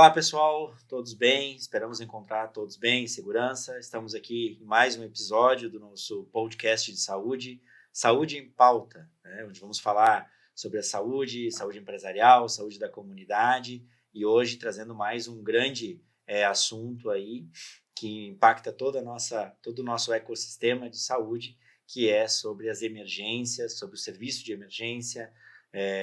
Olá pessoal, todos bem? Esperamos encontrar todos bem, em segurança. Estamos aqui em mais um episódio do nosso podcast de saúde, Saúde em Pauta, né? Onde vamos falar sobre a saúde empresarial, saúde da comunidade e hoje trazendo mais um grande assunto aí que impacta todo o nosso ecossistema de saúde, que é sobre as emergências, sobre o serviço de emergência,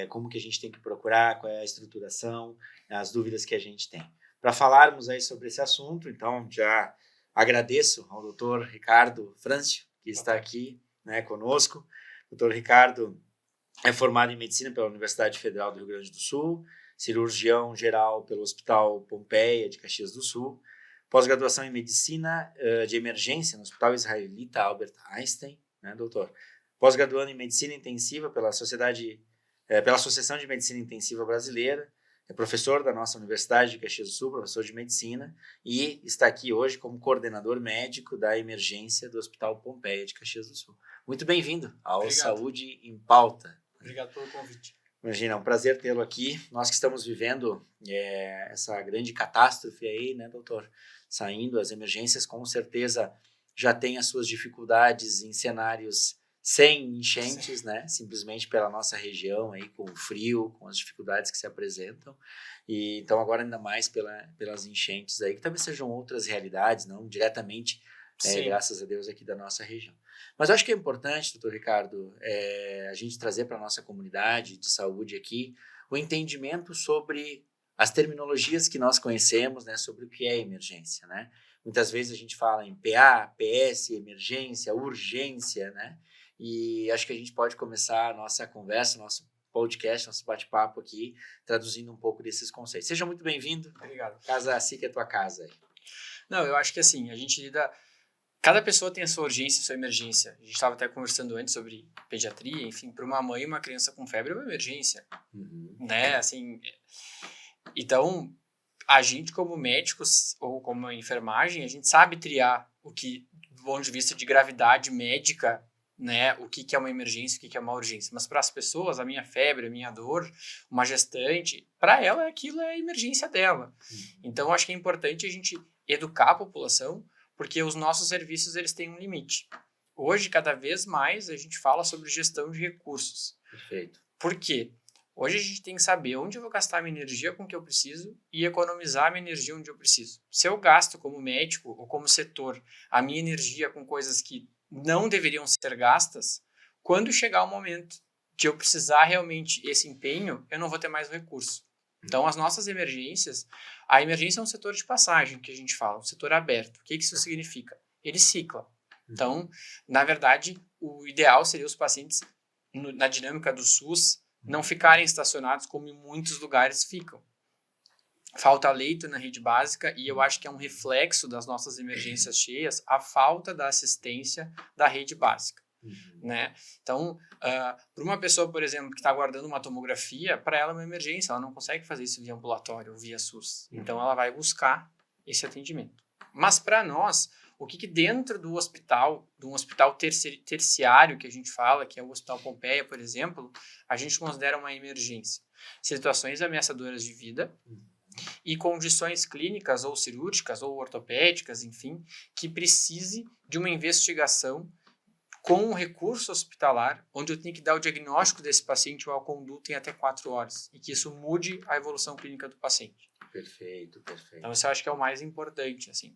como que a gente tem que procurar, qual é a estruturação, as dúvidas que a gente tem. Para falarmos aí sobre esse assunto, então já agradeço ao Dr. Ricardo Frâncio, que está aqui, né, conosco. O Dr. Ricardo é formado em Medicina pela Universidade Federal do Rio Grande do Sul, cirurgião geral pelo Hospital Pompeia de Caxias do Sul, pós-graduação em Medicina de Emergência no Hospital Israelita Albert Einstein, né, doutor? Pós-graduando em Medicina Intensiva pela Associação de Medicina Intensiva Brasileira, é professor da nossa Universidade de Caxias do Sul, professor de Medicina, e está aqui hoje como coordenador médico da emergência do Hospital Pompeia de Caxias do Sul. Muito bem-vindo ao Saúde em Pauta. Obrigado pelo convite. Imagina, é um prazer tê-lo aqui. Nós que estamos vivendo essa grande catástrofe aí, né, doutor? Saindo, as emergências com certeza já têm as suas dificuldades em cenários sem enchentes, né? Simplesmente pela nossa região aí, com o frio, com as dificuldades que se apresentam. E então agora ainda mais pelas enchentes aí, que talvez sejam outras realidades, não diretamente, graças a Deus, aqui da nossa região. Mas eu acho que é importante, doutor Ricardo, a gente trazer para a nossa comunidade de saúde aqui o entendimento sobre as terminologias que nós conhecemos, né, sobre o que é emergência, né? Muitas vezes a gente fala em PA, PS, emergência, urgência, né? E acho que a gente pode começar a nossa conversa, nosso podcast, nosso bate-papo aqui, traduzindo um pouco desses conceitos. Seja muito bem-vindo. Obrigado. Casa assim que é tua casa aí. Não, eu acho que assim, a gente lida... Cada pessoa tem a sua urgência e a sua emergência. A gente estava até conversando antes sobre pediatria, enfim, para uma mãe, uma criança com febre é uma emergência, né? Assim, então, a gente como médicos ou como enfermagem, a gente sabe triar o que, do ponto de vista de gravidade médica, né, o que é uma emergência, o que é uma urgência. Mas para as pessoas, a minha febre, a minha dor, uma gestante, para ela aquilo é a emergência dela. Então, acho que é importante a gente educar a população, porque os nossos serviços eles têm um limite. Hoje, cada vez mais, a gente fala sobre gestão de recursos. Perfeito. Por quê? Hoje a gente tem que saber onde eu vou gastar a minha energia com o que eu preciso e economizar a minha energia onde eu preciso. Se eu gasto como médico ou como setor a minha energia com coisas que não deveriam ser gastas, quando chegar o momento que eu precisar realmente esse empenho, eu não vou ter mais o recurso. Então, as nossas emergências, a emergência é um setor de passagem que a gente fala, um setor aberto. O que isso significa? Ele cicla. Então, na verdade, o ideal seria os pacientes, na dinâmica do SUS, não ficarem estacionados como em muitos lugares ficam. Falta leito na rede básica e eu acho que é um reflexo das nossas emergências cheias a falta da assistência da rede básica. Né? Então, para uma pessoa, por exemplo, que está aguardando uma tomografia, para ela é uma emergência, ela não consegue fazer isso via ambulatório ou via SUS. Então, ela vai buscar esse atendimento. Mas para nós, o que dentro do hospital, de um hospital terciário que a gente fala, que é o Hospital Pompeia, por exemplo, a gente considera uma emergência. Situações ameaçadoras de vida e condições clínicas ou cirúrgicas ou ortopédicas, enfim, que precise de uma investigação com um recurso hospitalar, onde eu tenho que dar o diagnóstico desse paciente ou a conduta em até 4 horas, e que isso mude a evolução clínica do paciente. Perfeito. Então, isso eu acho que é o mais importante, assim.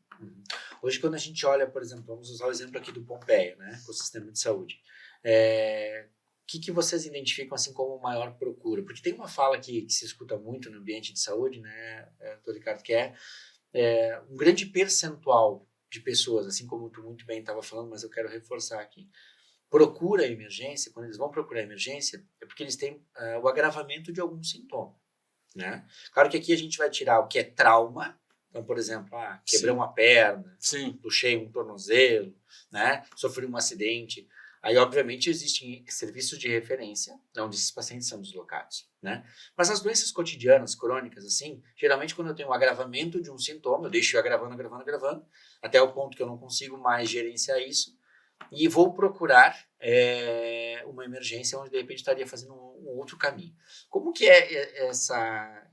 Hoje, quando a gente olha, por exemplo, vamos usar o exemplo aqui do Pompeia, né, com o sistema de saúde, o que vocês identificam assim como maior procura? Porque tem uma fala que se escuta muito no ambiente de saúde, né, doutor Ricardo, que é um grande percentual de pessoas, assim como tu muito bem estava falando, mas eu quero reforçar aqui, procura a emergência, quando eles vão procurar a emergência, é porque eles têm o agravamento de algum sintoma, né? Claro que aqui a gente vai tirar o que é trauma, então, por exemplo, quebrei uma perna, puxei um tornozelo, né? Sofri um acidente. Aí, obviamente, existem serviços de referência onde esses pacientes são deslocados, né? Mas as doenças cotidianas, crônicas, assim, geralmente quando eu tenho um agravamento de um sintoma, eu deixo agravando, até o ponto que eu não consigo mais gerenciar isso, e vou procurar uma emergência onde, de repente, estaria fazendo um outro caminho. Como que é essa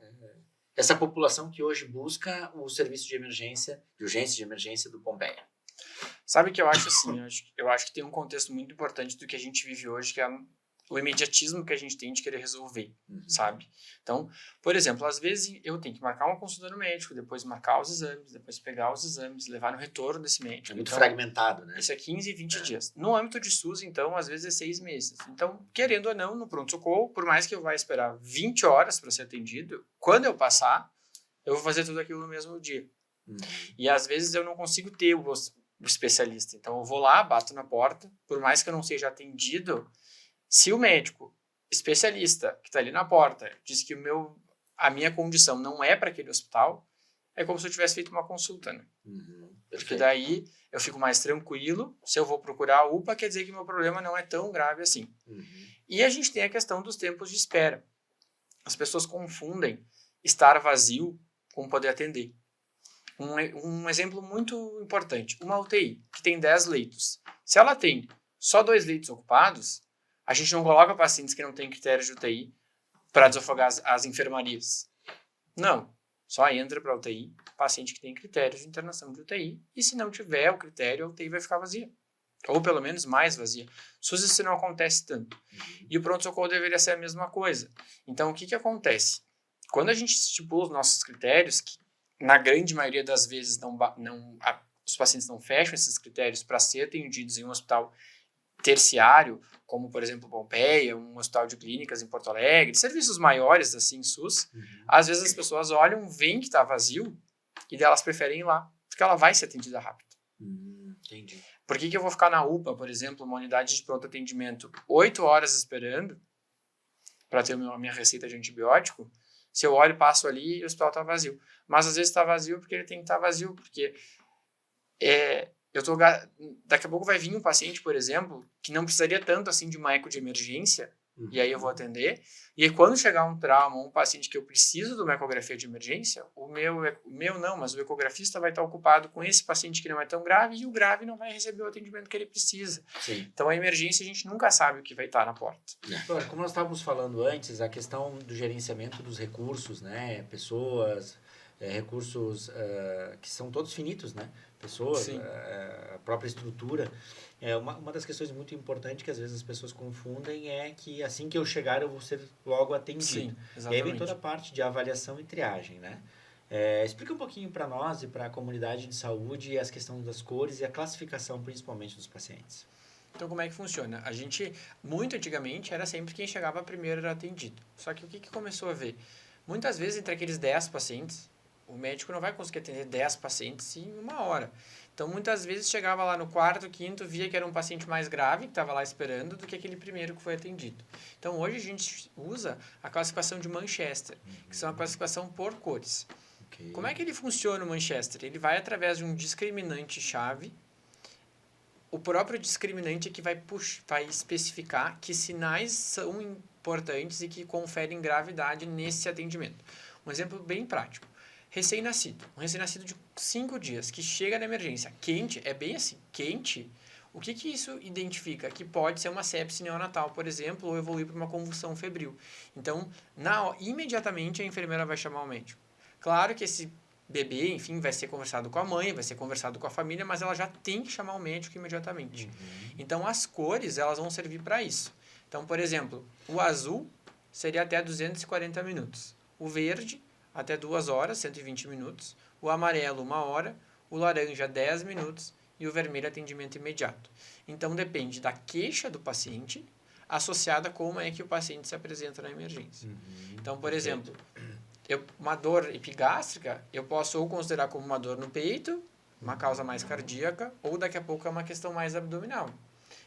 essa população que hoje busca o serviço de emergência, de urgência de emergência do Pompeia? Sabe que eu acho assim, eu acho que tem um contexto muito importante do que a gente vive hoje, que é o imediatismo que a gente tem de querer resolver, sabe? Então, por exemplo, às vezes eu tenho que marcar uma consulta no médico, depois marcar os exames, depois pegar os exames, levar no retorno desse médico. É muito então, fragmentado, né? Isso é 15, 20 dias. No âmbito de SUS, então, às vezes é 6 meses. Então, querendo ou não, no pronto-socorro, por mais que eu vá esperar 20 horas para ser atendido, quando eu passar, eu vou fazer tudo aquilo no mesmo dia. E às vezes eu não consigo ter o especialista. Então, eu vou lá, bato na porta, por mais que eu não seja atendido, se o médico especialista que está ali na porta diz que a minha condição não é para aquele hospital, é como se eu tivesse feito uma consulta, né? Porque daí eu fico mais tranquilo. Se eu vou procurar a UPA, quer dizer que meu problema não é tão grave assim. E a gente tem a questão dos tempos de espera. As pessoas confundem estar vazio com poder atender. Um exemplo muito importante. Uma UTI que tem 10 leitos. Se ela tem só 2 leitos ocupados, a gente não coloca pacientes que não têm critérios de UTI para desafogar as enfermarias. Não. Só entra para a UTI paciente que tem critérios de internação de UTI. E se não tiver o critério, a UTI vai ficar vazia. Ou pelo menos mais vazia. SUS isso não acontece tanto. E o pronto-socorro deveria ser a mesma coisa. Então, o que acontece? Quando a gente estipula os nossos critérios, que na grande maioria das vezes os pacientes não fecham esses critérios para ser atendidos em um hospital terciário, como, por exemplo, Pompeia, um hospital de clínicas em Porto Alegre, serviços maiores, assim, SUS, às vezes as pessoas olham, veem que está vazio, e daí elas preferem ir lá, porque ela vai ser atendida rápido. Entendi. Por que eu vou ficar na UPA, por exemplo, uma unidade de pronto atendimento, 8 horas esperando para ter a minha receita de antibiótico, se eu olho, passo ali e o hospital está vazio. Mas às vezes está vazio porque ele tem que estar vazio, porque daqui a pouco vai vir um paciente, por exemplo, que não precisaria tanto assim de uma eco de emergência, e aí eu vou atender, e aí quando chegar um trauma, um paciente que eu preciso de uma ecografia de emergência, mas o ecografista vai estar ocupado com esse paciente que não é tão grave, e o grave não vai receber o atendimento que ele precisa. Sim. Então a emergência a gente nunca sabe o que vai estar na porta. Agora, como nós estávamos falando antes, a questão do gerenciamento dos recursos, né? Pessoas, recursos que são todos finitos, né? Pessoas, a própria estrutura. Uma das questões muito importantes que às vezes as pessoas confundem é que assim que eu chegar eu vou ser logo atendido. Sim, exatamente. E aí vem toda a parte de avaliação e triagem, né? Explica um pouquinho para nós e para a comunidade de saúde as questões das cores e a classificação principalmente dos pacientes. Então, como é que funciona? A gente, muito antigamente, era sempre quem chegava primeiro era atendido. Só que o que começou a ver? Muitas vezes, entre aqueles 10 pacientes, o médico não vai conseguir atender 10 pacientes em 1 hora. Então, muitas vezes, chegava lá no 4º, 5º, via que era um paciente mais grave, que estava lá esperando, do que aquele primeiro que foi atendido. Então, hoje a gente usa a classificação de Manchester, que são a classificação por cores. Okay. Como é que ele funciona o Manchester? Ele vai através de um discriminante-chave. O próprio discriminante é que vai especificar que sinais são importantes e que conferem gravidade nesse atendimento. Um exemplo bem prático. Recém-nascido. Um recém-nascido de 5 dias que chega na emergência. Quente, é bem assim, quente. O que isso identifica? Que pode ser uma sepse neonatal, por exemplo, ou evoluir para uma convulsão febril. Então, imediatamente a enfermeira vai chamar o médico. Claro que esse bebê, enfim, vai ser conversado com a mãe, vai ser conversado com a família, mas ela já tem que chamar o médico imediatamente. Então, as cores, elas vão servir para isso. Então, por exemplo, o azul seria até 240 minutos. O verde, até 2 horas, 120 minutos. O amarelo, 1 hora. O laranja, 10 minutos. E o vermelho, atendimento imediato. Então, depende da queixa do paciente, associada a como é que o paciente se apresenta na emergência. Então, por exemplo, uma dor epigástrica, eu posso ou considerar como uma dor no peito, uma causa mais cardíaca, ou daqui a pouco é uma questão mais abdominal.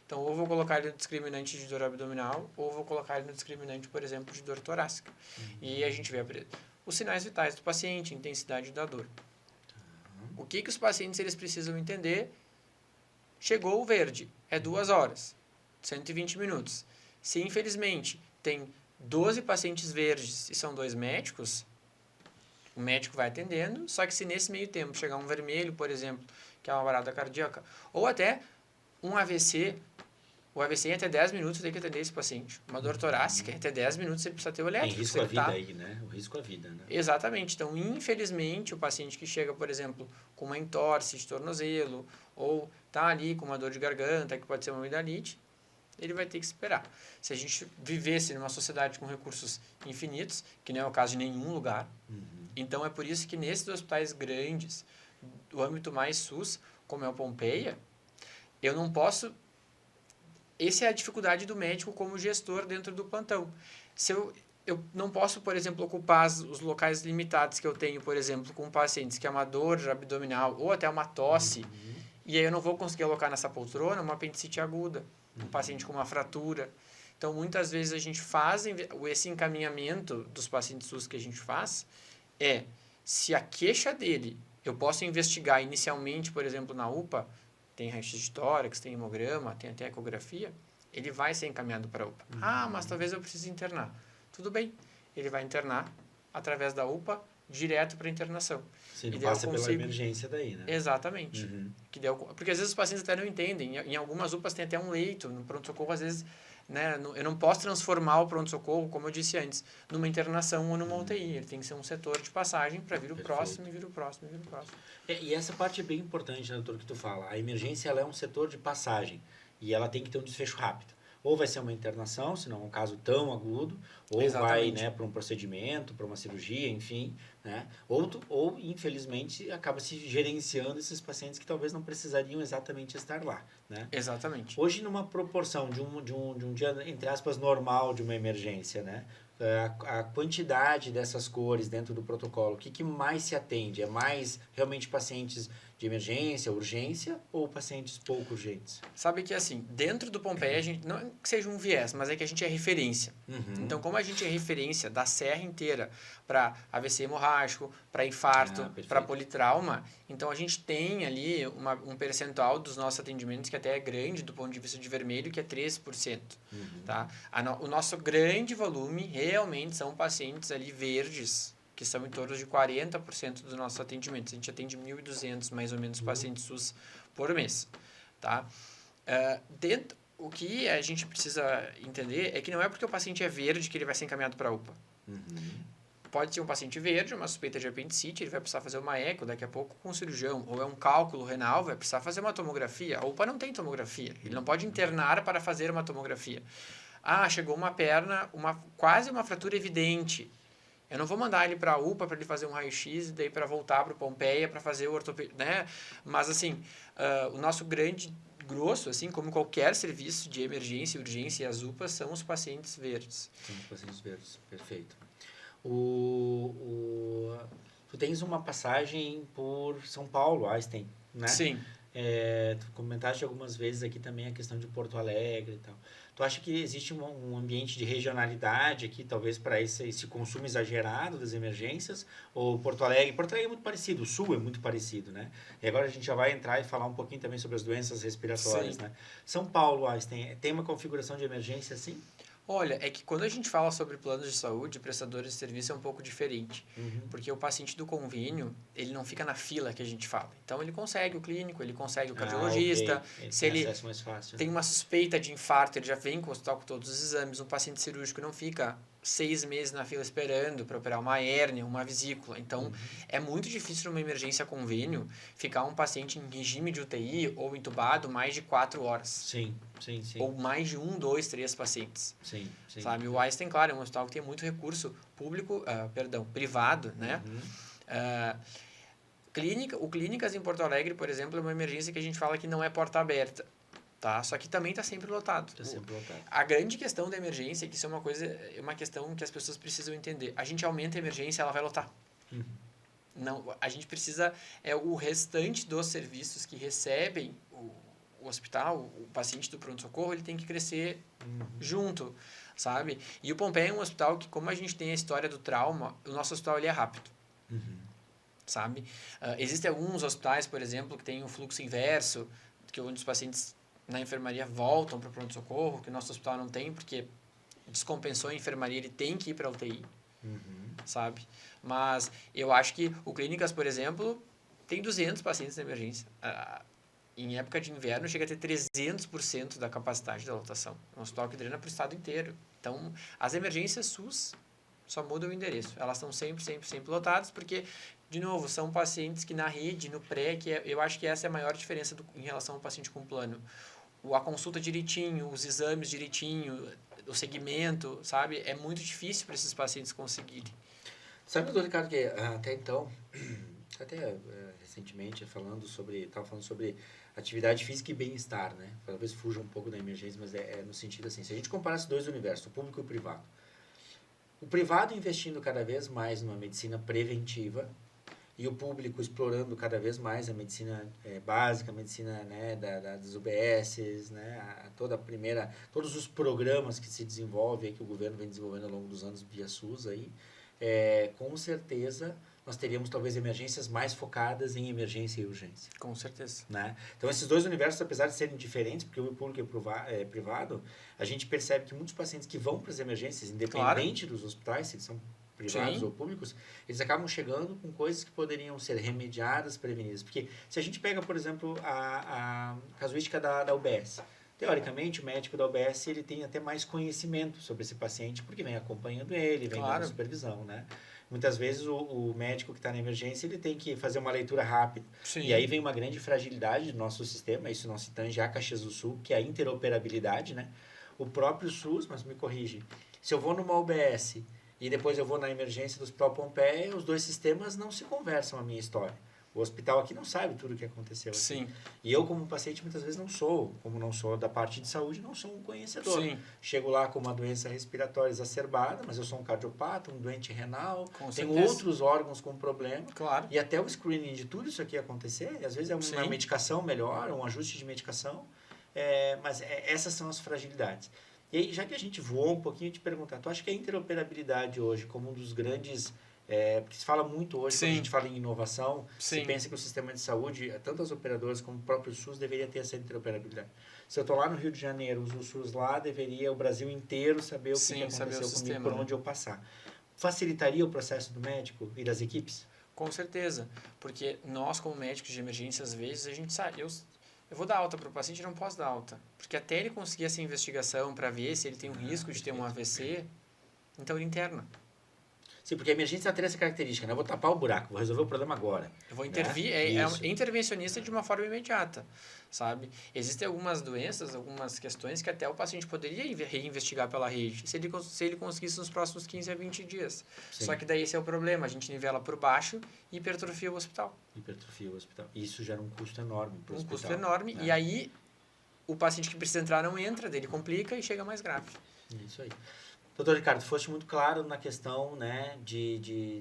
Então, ou vou colocar ele no discriminante de dor abdominal, ou vou colocar ele no discriminante, por exemplo, de dor torácica. E a gente vê os sinais vitais do paciente, a intensidade da dor. O que os pacientes eles precisam entender? Chegou o verde, é 2 horas, 120 minutos. Se, infelizmente, tem 12 pacientes verdes e são 2 médicos, o médico vai atendendo, só que se nesse meio tempo chegar um vermelho, por exemplo, que é uma parada cardíaca, ou até um AVC O AVC em até 10 minutos tem que atender esse paciente. Uma dor torácica, em até 10 minutos ele precisa ter o elétrico. Tem risco à vida aí, né? O risco à vida, né? Exatamente. Então, infelizmente, o paciente que chega, por exemplo, com uma entorse de tornozelo ou tá ali com uma dor de garganta, que pode ser uma amidalite, ele vai ter que esperar. Se a gente vivesse numa sociedade com recursos infinitos, que não é o caso de nenhum lugar, então é por isso que nesses hospitais grandes, do âmbito mais SUS, como é o Pompeia, eu não posso... Essa é a dificuldade do médico como gestor dentro do plantão. Se eu não posso, por exemplo, ocupar os locais limitados que eu tenho, por exemplo, com pacientes que é uma dor abdominal ou até uma tosse, e aí eu não vou conseguir alocar nessa poltrona uma apendicite aguda, um paciente com uma fratura. Então, muitas vezes a gente faz esse encaminhamento dos pacientes SUS que a gente faz se a queixa dele eu posso investigar inicialmente, por exemplo, na UPA, tem raio-x de tórax, tem hemograma, tem até ecografia, ele vai ser encaminhado para a UPA. Mas talvez eu precise internar. Tudo bem, ele vai internar através da UPA direto para a internação. Você não passa pela emergência daí, né? Exatamente. Porque às vezes os pacientes até não entendem. Em algumas UPAs tem até um leito. No pronto-socorro, às vezes, né, eu não posso transformar o pronto-socorro, como eu disse antes, numa internação ou numa UTI. Ele tem que ser um setor de passagem para vir o próximo, e vir o próximo, e vir o próximo. E essa parte é bem importante, né, doutor, que tu fala. A emergência ela é um setor de passagem e ela tem que ter um desfecho rápido. Ou vai ser uma internação, se não é um caso tão agudo, ou vai, né, para um procedimento, para uma cirurgia, enfim, né? Ou, infelizmente, acaba se gerenciando esses pacientes que talvez não precisariam exatamente estar lá, né? Exatamente. Hoje, numa proporção de um dia, entre aspas, normal de uma emergência, né? A quantidade dessas cores dentro do protocolo, o que mais se atende? É mais realmente pacientes de emergência, urgência ou pacientes pouco urgentes? Sabe que assim, dentro do Pompeia, a gente, não é que seja um viés, mas é que a gente é referência. Então, como a gente é referência da serra inteira para AVC hemorrágico, para infarto, para politrauma, então a gente tem ali um percentual dos nossos atendimentos que até é grande do ponto de vista de vermelho, que é 13%. Tá? O nosso grande volume realmente são pacientes ali verdes, que são em torno de 40% dos nossos atendimentos. A gente atende 1.200, mais ou menos, pacientes SUS por mês. Tá? O que a gente precisa entender é que não é porque o paciente é verde que ele vai ser encaminhado para a UPA. Pode ser um paciente verde, uma suspeita de apendicite, ele vai precisar fazer uma eco daqui a pouco com o cirurgião, ou é um cálculo renal, vai precisar fazer uma tomografia. A UPA não tem tomografia, ele não pode internar para fazer uma tomografia. Chegou uma perna, quase uma fratura evidente. Eu não vou mandar ele para a UPA para ele fazer um raio-x e daí para voltar para o Pompeia para fazer o ortopedia, né? Mas assim, o nosso grande grosso, assim como qualquer serviço de emergência e urgência e as UPAs, são os pacientes verdes. São os pacientes verdes, perfeito. Tu tens uma passagem por São Paulo, Einstein, né? Sim. Tu comentaste algumas vezes aqui também a questão de Porto Alegre e tal. Tu acha que existe um ambiente de regionalidade aqui, talvez para esse consumo exagerado das emergências? Ou Porto Alegre é muito parecido, o Sul é muito parecido, né? E agora a gente já vai entrar e falar um pouquinho também sobre as doenças respiratórias, né? São Paulo, Einstein, tem uma configuração de emergência assim? Olha, é que quando a gente fala sobre planos de saúde, prestadores de serviço é um pouco diferente. Porque o paciente do convênio, ele não fica na fila que a gente fala. Então, ele consegue o clínico, ele consegue o cardiologista. Okay. Se ele mais fácil, tem uma suspeita de infarto, ele já vem com o hospital com todos os exames. Um paciente cirúrgico não fica 6 meses na fila esperando para operar uma hérnia, uma vesícula. Então, é muito difícil numa emergência convênio ficar um paciente em regime de UTI ou entubado mais de 4 horas. Sim. Ou mais de 1, 2, 3 pacientes. Sim. Sabe? O Einstein, claro, é um hospital que tem muito recurso privado, né? O Clínicas em Porto Alegre, por exemplo, é uma emergência que a gente fala que não é porta aberta. Tá? Só que também está sempre lotado. A grande questão da emergência, que isso é uma questão que as pessoas precisam entender. A gente aumenta a emergência, ela vai lotar. Não, a gente precisa, o restante dos serviços que recebem o hospital, o paciente do pronto-socorro, ele tem que crescer junto, sabe? E o Pompeia é um hospital que, como a gente tem a história do trauma, o nosso hospital ele é rápido. Sabe? Existem alguns hospitais, por exemplo, que tem um fluxo inverso, onde os pacientes na enfermaria voltam para o pronto-socorro, que o nosso hospital não tem, porque descompensou a enfermaria, ele tem que ir para a UTI, sabe? Mas eu acho que o Clínicas, por exemplo, tem 200 pacientes na emergência. em época de inverno, chega a ter 300% da capacidade da lotação. É um hospital que drena para o estado inteiro. Então, as emergências SUS só mudam o endereço. Elas estão sempre lotadas, porque, de novo, são pacientes que na rede, no pré, eu acho que essa é a maior diferença em relação ao paciente com plano. A consulta direitinho, os exames direitinho, o segmento, sabe? É muito difícil para esses pacientes conseguirem. Sabe, doutor Ricardo, que até então, recentemente, estava falando sobre atividade física e bem-estar, né? Talvez fuja um pouco da emergência, mas é no sentido assim, se a gente comparasse dois universos, o público e o privado. O privado investindo cada vez mais numa medicina preventiva e o público explorando cada vez mais a medicina básica, a medicina, né, das UBSs, né, todos os programas que se desenvolvem, que o governo vem desenvolvendo ao longo dos anos via SUS, aí, com certeza nós teríamos talvez emergências mais focadas em emergência e urgência. Com certeza. Né? Então, esses dois universos, apesar de serem diferentes, porque o público e privado, a gente percebe que muitos pacientes que vão para as emergências, independente dos hospitais, se eles são privados ou públicos, eles acabam chegando com coisas que poderiam ser remediadas, prevenidas. Porque se a gente pega, por exemplo, a casuística da UBS, teoricamente, o médico da UBS ele tem até mais conhecimento sobre esse paciente, porque vem acompanhando ele, vem dando supervisão, né? Muitas vezes o médico que está na emergência ele tem que fazer uma leitura rápida. Sim. E aí vem uma grande fragilidade do nosso sistema, isso não se tange a Caxias do Sul, que é a interoperabilidade, né? O próprio SUS, mas me corrige, se eu vou numa UBS e depois eu vou na emergência do Hospital Pompeia, os dois sistemas não se conversam a minha história. O hospital aqui não sabe tudo o que aconteceu aqui. Sim. E eu, como paciente, muitas vezes não sou da parte de saúde, não sou um conhecedor. Sim. Chego lá com uma doença respiratória exacerbada, mas eu sou um cardiopata, um doente renal, tenho outros órgãos com problema. Claro. E até o screening de tudo isso aqui acontecer, às vezes é uma medicação melhor, um ajuste de medicação, mas essas são as fragilidades. E aí, já que a gente voou um pouquinho, eu te perguntar, tu acha que a interoperabilidade hoje, como um dos grandes... porque se fala muito hoje, quando a gente fala em inovação, se pensa que o sistema de saúde, tanto as operadoras como o próprio SUS, deveria ter essa interoperabilidade. Se eu estou lá no Rio de Janeiro, uso o SUS lá, deveria o Brasil inteiro saber o que aconteceu comigo, por onde eu passar. Facilitaria o processo do médico e das equipes? Com certeza, porque nós como médicos de emergência, às vezes, a gente sabe, eu vou dar alta para o paciente, não posso dar alta, porque até ele conseguir essa investigação para ver se ele tem um risco de ter um AVC, então ele interna. Sim, porque a emergência tem essa característica, né? Eu vou tapar o buraco, vou resolver o problema agora. Eu vou intervir, é intervencionista de uma forma imediata, sabe? Existem algumas doenças, algumas questões que até o paciente poderia reinvestigar pela rede, se ele conseguisse nos próximos 15 a 20 dias. Sim. Só que daí esse é o problema, a gente nivela por baixo e hipertrofia o hospital. Hipertrofia o hospital. Isso gera um custo enorme para o hospital. Um custo enorme, né? E aí o paciente que precisa entrar não entra, dele complica e chega mais grave. Isso aí. Doutor Ricardo, foste muito claro na questão, né,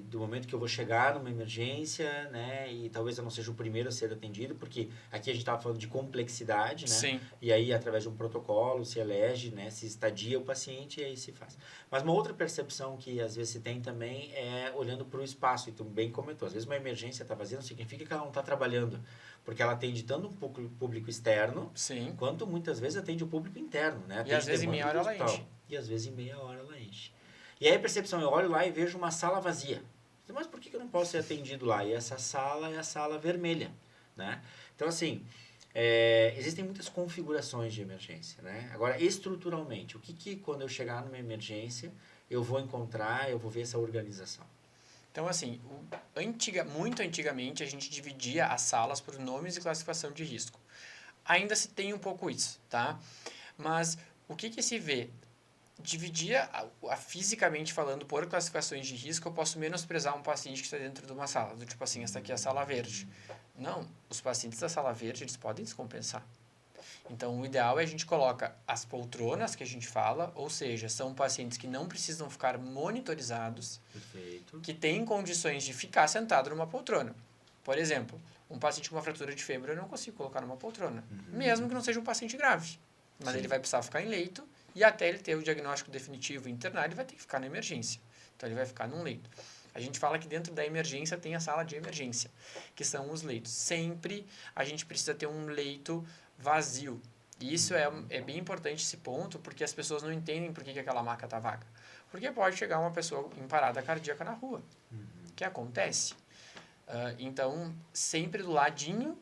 do momento que eu vou chegar numa emergência, né, e talvez eu não seja o primeiro a ser atendido, porque aqui a gente estava falando de complexidade, né, Sim. E aí através de um protocolo se elege, né, se estadia o paciente e aí se faz. Mas uma outra percepção que às vezes se tem também é olhando para o espaço, e tu bem comentou, às vezes uma emergência está vazia não significa que ela não está trabalhando, porque ela atende tanto um público externo, sim, quanto muitas vezes atende o público interno, né, e às vezes em meia hora ela enche. E às vezes em meia hora ela enche. E aí a percepção, eu olho lá e vejo uma sala vazia. Mas por que eu não posso ser atendido lá? E essa sala é a sala vermelha, né? Então, assim, existem muitas configurações de emergência, né? Agora, estruturalmente, o que quando eu chegar numa emergência, eu vou encontrar, eu vou ver essa organização? Então, assim, muito antigamente, a gente dividia as salas por nomes e classificação de risco. Ainda se tem um pouco isso, tá? Mas o que se vê? Dividir fisicamente falando por classificações de risco, eu posso menosprezar um paciente que está dentro de uma sala, do tipo assim, essa aqui é a sala verde. Não, os pacientes da sala verde, eles podem descompensar. Então, o ideal é a gente coloca as poltronas que a gente fala, ou seja, são pacientes que não precisam ficar monitorizados, Perfeito. Que têm condições de ficar sentado numa poltrona. Por exemplo, um paciente com uma fratura de fêmur eu não consigo colocar numa poltrona, mesmo que não seja um paciente grave. Mas Sim. ele vai precisar ficar em leito e até ele ter o diagnóstico definitivo e internar, ele vai ter que ficar na emergência. Então, ele vai ficar num leito. A gente fala que dentro da emergência tem a sala de emergência, que são os leitos. Sempre a gente precisa ter um leito vazio. E isso é bem importante esse ponto, porque as pessoas não entendem por que aquela maca está vaga. Porque pode chegar uma pessoa em parada cardíaca na rua, que acontece. Então, sempre do ladinho,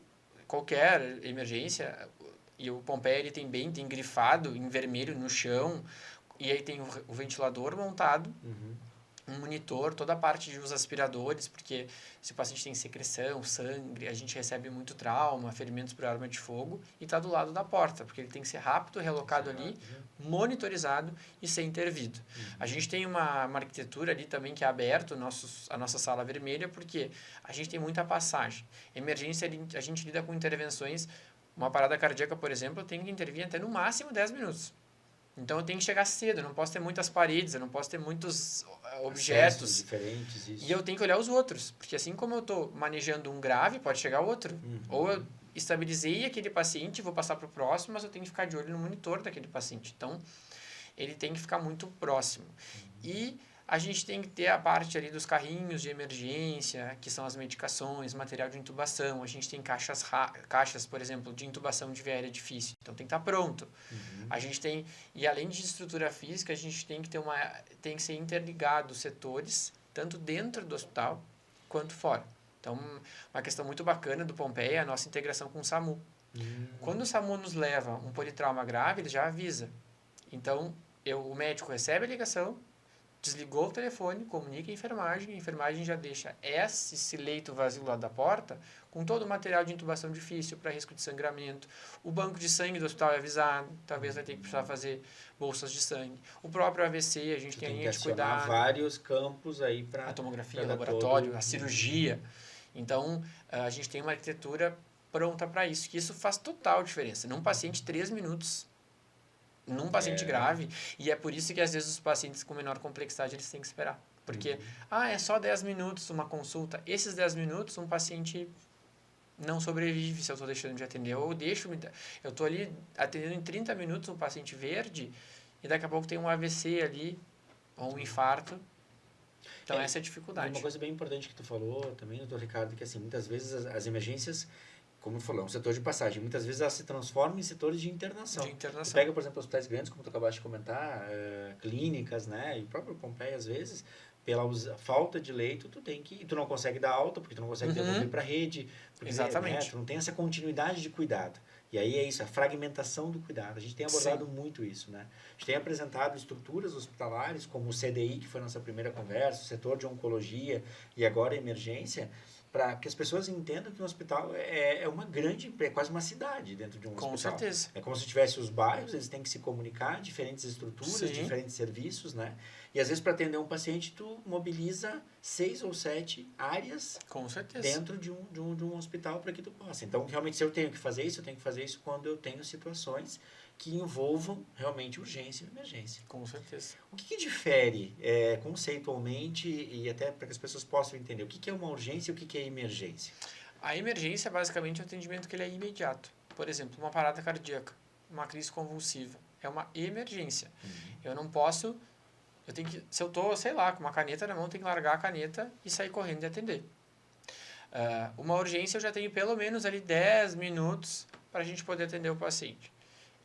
qualquer emergência, e o Pompeia ele tem grifado em vermelho no chão, e aí tem o ventilador montado, um monitor, toda a parte de os aspiradores, porque se o paciente tem secreção, sangue, a gente recebe muito trauma, ferimentos por arma de fogo, e está do lado da porta, porque ele tem que ser rápido, relocado ali, monitorizado e ser intervido. A gente tem uma arquitetura ali também que é aberto a nossa sala vermelha, porque a gente tem muita passagem. Emergência, a gente lida com intervenções, uma parada cardíaca, por exemplo, eu tenho que intervir até no máximo 10 minutos. Então eu tenho que chegar cedo, eu não posso ter muitas paredes, eu não posso ter muitos objetos diferentes. Isso. E eu tenho que olhar os outros, porque assim como eu estou manejando um grave, pode chegar outro. Ou eu estabilizei aquele paciente, vou passar para o próximo, mas eu tenho que ficar de olho no monitor daquele paciente. Então, ele tem que ficar muito próximo. E a gente tem que ter a parte ali dos carrinhos de emergência, que são as medicações, material de intubação. A gente tem caixas, por exemplo, de intubação de via aérea difícil. Então, tem que estar pronto. A gente tem, e além de estrutura física, a gente tem que ter tem que ser interligado os setores, tanto dentro do hospital quanto fora. Então, uma questão muito bacana do Pompeia é a nossa integração com o SAMU. Quando o SAMU nos leva um politrauma grave, ele já avisa. Então, o médico recebe a ligação, desligou o telefone, comunica a enfermagem já deixa esse leito vazio lá da porta com todo o material de intubação difícil para risco de sangramento. O banco de sangue do hospital é avisado, talvez vai ter que precisar fazer bolsas de sangue. O próprio AVC, a gente tem a linha de cuidado. Vários campos aí para a tomografia, o laboratório, a cirurgia. Então, a gente tem uma arquitetura pronta para isso, que isso faz total diferença. Num paciente, 3 minutos num paciente grave, e é por isso que às vezes os pacientes com menor complexidade eles têm que esperar, porque é só 10 minutos uma consulta, esses 10 minutos um paciente não sobrevive se eu estou deixando de atender, ou eu estou ali atendendo em 30 minutos um paciente verde, e daqui a pouco tem um AVC ali, ou um infarto. Então essa é a dificuldade. Uma coisa bem importante que tu falou também, doutor Ricardo, que assim, muitas vezes as emergências, como falou, é um setor de passagem. Muitas vezes elas se transformam em setores de internação. Tu pega, por exemplo, hospitais grandes, como tu acabaste de comentar, clínicas, né? E o próprio Pompeia, às vezes, pela falta de leito, tu não consegue dar alta, porque tu não consegue devolver para a rede. Porque, exatamente. Né, tu não tem essa continuidade de cuidado. E aí é isso, a fragmentação do cuidado. A gente tem abordado muito isso, né? A gente tem apresentado estruturas hospitalares, como o CDI, que foi a nossa primeira conversa, o setor de oncologia e agora a emergência, para que as pessoas entendam que um hospital é quase uma cidade dentro de um hospital. Com certeza. É como se tivesse os bairros, eles têm que se comunicar, diferentes estruturas, diferentes serviços, né? E às vezes para atender um paciente, tu mobiliza 6 ou 7 áreas dentro de um hospital para que tu possa. Então, realmente, se eu tenho que fazer isso, eu tenho que fazer isso quando eu tenho situações que envolvam realmente urgência e emergência. Com certeza. O que difere conceitualmente e até para que as pessoas possam entender o que é uma urgência e o que é emergência? A emergência, basicamente, é um atendimento que ele é imediato. Por exemplo, uma parada cardíaca, uma crise convulsiva. É uma emergência. Eu não posso... se eu estou, sei lá, com uma caneta na mão, eu tenho que largar a caneta e sair correndo e atender. Uma urgência, eu já tenho pelo menos ali 10 minutos para a gente poder atender o paciente.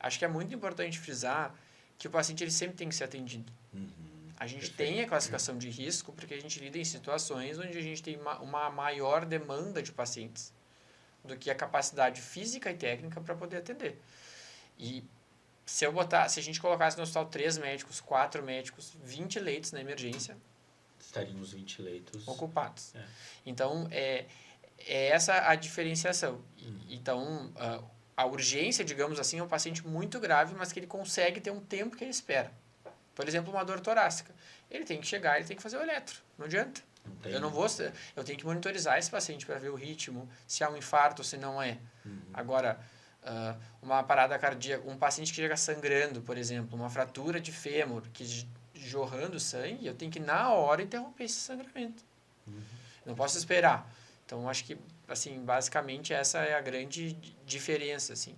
Acho que é muito importante frisar que o paciente ele sempre tem que ser atendido. A gente tem a classificação de risco porque a gente lida em situações onde a gente tem uma maior demanda de pacientes do que a capacidade física e técnica para poder atender. E se a gente colocasse no hospital 3 médicos, 4 médicos, 20 leitos na emergência, estaríamos 20 leitos ocupados. Então, é essa a diferenciação. Então, a urgência, digamos assim, é um paciente muito grave, mas que ele consegue ter um tempo que ele espera. Por exemplo, uma dor torácica. Ele tem que chegar, ele tem que fazer o eletro. Não adianta. Eu tenho que monitorizar esse paciente para ver o ritmo, se há um infarto, se não é. Agora, uma parada cardíaca, um paciente que chega sangrando, por exemplo, uma fratura de fêmur, que jorrando sangue, eu tenho que, na hora, interromper esse sangramento. Não posso esperar. Então, acho que, assim, basicamente, essa é a grande diferença, assim.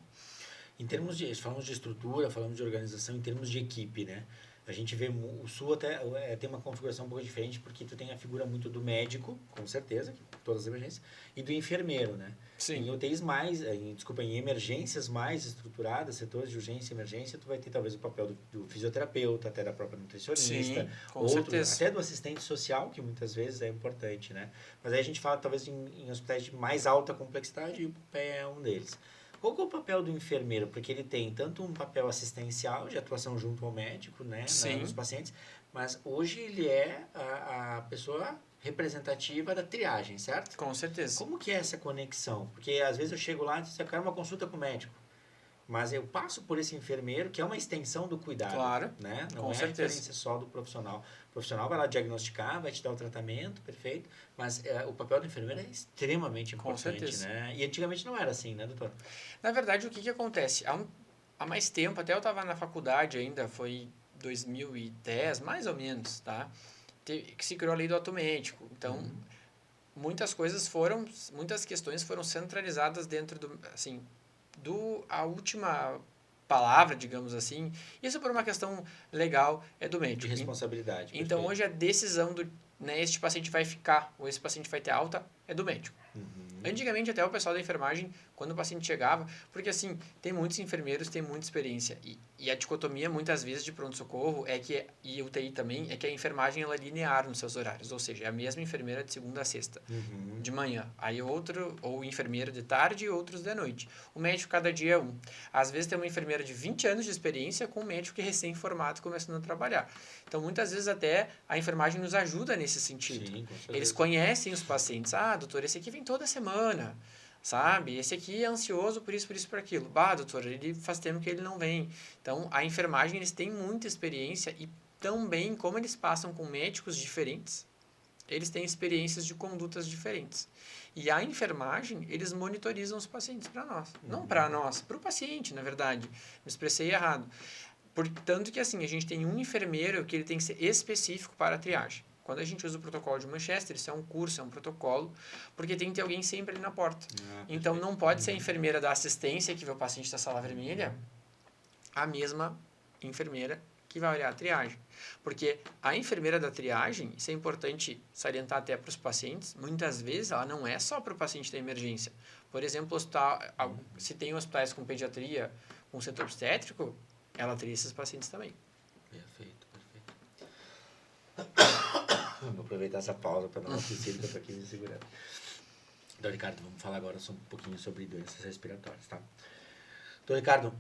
Em termos falamos de estrutura, falamos de organização, em termos de equipe, né? A gente vê o Sul até tem uma configuração um pouco diferente, porque tu tem a figura muito do médico, com certeza, todas as emergências, e do enfermeiro, né? Sim. Em UTIs mais, em emergências mais estruturadas, setores de urgência e emergência, tu vai ter talvez o papel do fisioterapeuta, até da própria nutricionista, Sim, com certeza. até do assistente social, que muitas vezes é importante, né? Mas aí a gente fala talvez em hospitais de mais alta complexidade, e o PE é um deles. Qual que é o papel do enfermeiro? Porque ele tem tanto um papel assistencial, de atuação junto ao médico, né, nos pacientes, mas hoje ele é a pessoa representativa da triagem, certo? Com certeza. Como que é essa conexão? Porque às vezes eu chego lá e digo, eu quero uma consulta com o médico, mas eu passo por esse enfermeiro, que é uma extensão do cuidado, claro, né? Não com é certeza. a referência só do profissional. O profissional vai lá diagnosticar, vai te dar o tratamento, perfeito, mas o papel do enfermeiro é extremamente importante, né? E antigamente não era assim, né, doutor? Na verdade, o que acontece? Há mais tempo, até eu estava na faculdade ainda, foi 2010, mais ou menos, tá? Que se criou a lei do ato médico. Então, muitas questões foram centralizadas dentro a última palavra, digamos assim. Isso por uma questão legal é do médico. De responsabilidade. Então, perfeito. hoje a decisão este paciente vai ficar ou esse paciente vai ter alta é do médico. Antigamente, até o pessoal da enfermagem, quando o paciente chegava, porque assim, tem muitos enfermeiros, tem muita experiência, e a dicotomia, muitas vezes, de pronto-socorro, e UTI também, é que a enfermagem ela é linear nos seus horários, ou seja, é a mesma enfermeira de segunda a sexta, de manhã, aí ou enfermeira de tarde e outros de noite. O médico, cada dia é um. Às vezes, tem uma enfermeira de 20 anos de experiência com um médico que é recém-formado começando a trabalhar. Então, muitas vezes, até a enfermagem nos ajuda nesse sentido. Sim, com certeza. Eles conhecem os pacientes. Ah, doutor, esse aqui vem toda semana, sabe? Esse aqui é ansioso por isso, por aquilo. Bah, doutor, ele faz tempo que ele não vem. Então, a enfermagem, eles têm muita experiência e também, como eles passam com médicos diferentes, eles têm experiências de condutas diferentes. E a enfermagem, eles monitorizam os pacientes para nós. Não para nós, para o paciente, na verdade. Me expressei errado. Portanto que, assim, a gente tem um enfermeiro que ele tem que ser específico para a triagem. Quando a gente usa o protocolo de Manchester, isso é um curso, é um protocolo, porque tem que ter alguém sempre ali na porta. Então, não pode ser a enfermeira da assistência que vê o paciente da sala vermelha, a mesma enfermeira que vai olhar a triagem. Porque a enfermeira da triagem, isso é importante salientar até para os pacientes, muitas vezes ela não é só para o paciente da emergência. Por exemplo, se tem hospitais com pediatria, com setor obstétrico, ela teria esses pacientes também. Perfeito. Vou aproveitar essa pausa para dar uma tossida que eu tô aqui me segurando. Então, Ricardo, vamos falar agora um pouquinho sobre doenças respiratórias, tá? Então, Ricardo,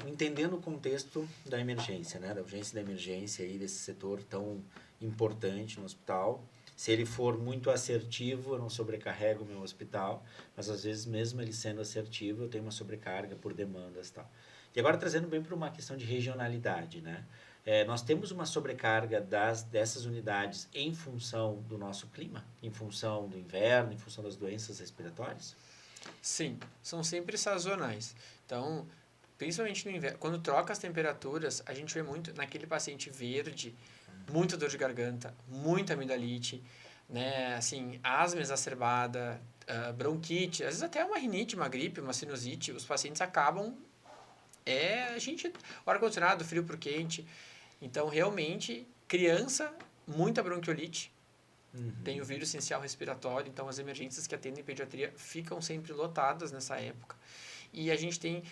entendendo o contexto da emergência, né? Da urgência e da emergência aí, desse setor tão importante no hospital, se ele for muito assertivo, eu não sobrecarrego o meu hospital, mas às vezes mesmo ele sendo assertivo, eu tenho uma sobrecarga por demandas e tal. E agora trazendo bem para uma questão de regionalidade, né? Nós temos uma sobrecarga dessas unidades em função do nosso clima, em função do inverno, em função das doenças respiratórias? Sim, são sempre sazonais. Então, principalmente no inverno, quando troca as temperaturas, a gente vê muito naquele paciente verde, muita dor de garganta, muita amidalite, né? Assim, asma exacerbada, bronquite, às vezes até uma rinite, uma gripe, uma sinusite, os pacientes acabam o ar-condicionado, frio por quente. Então, realmente, criança, muita bronquiolite, tem o vírus essencial respiratório, então as emergências que atendem pediatria ficam sempre lotadas nessa época. E a gente tem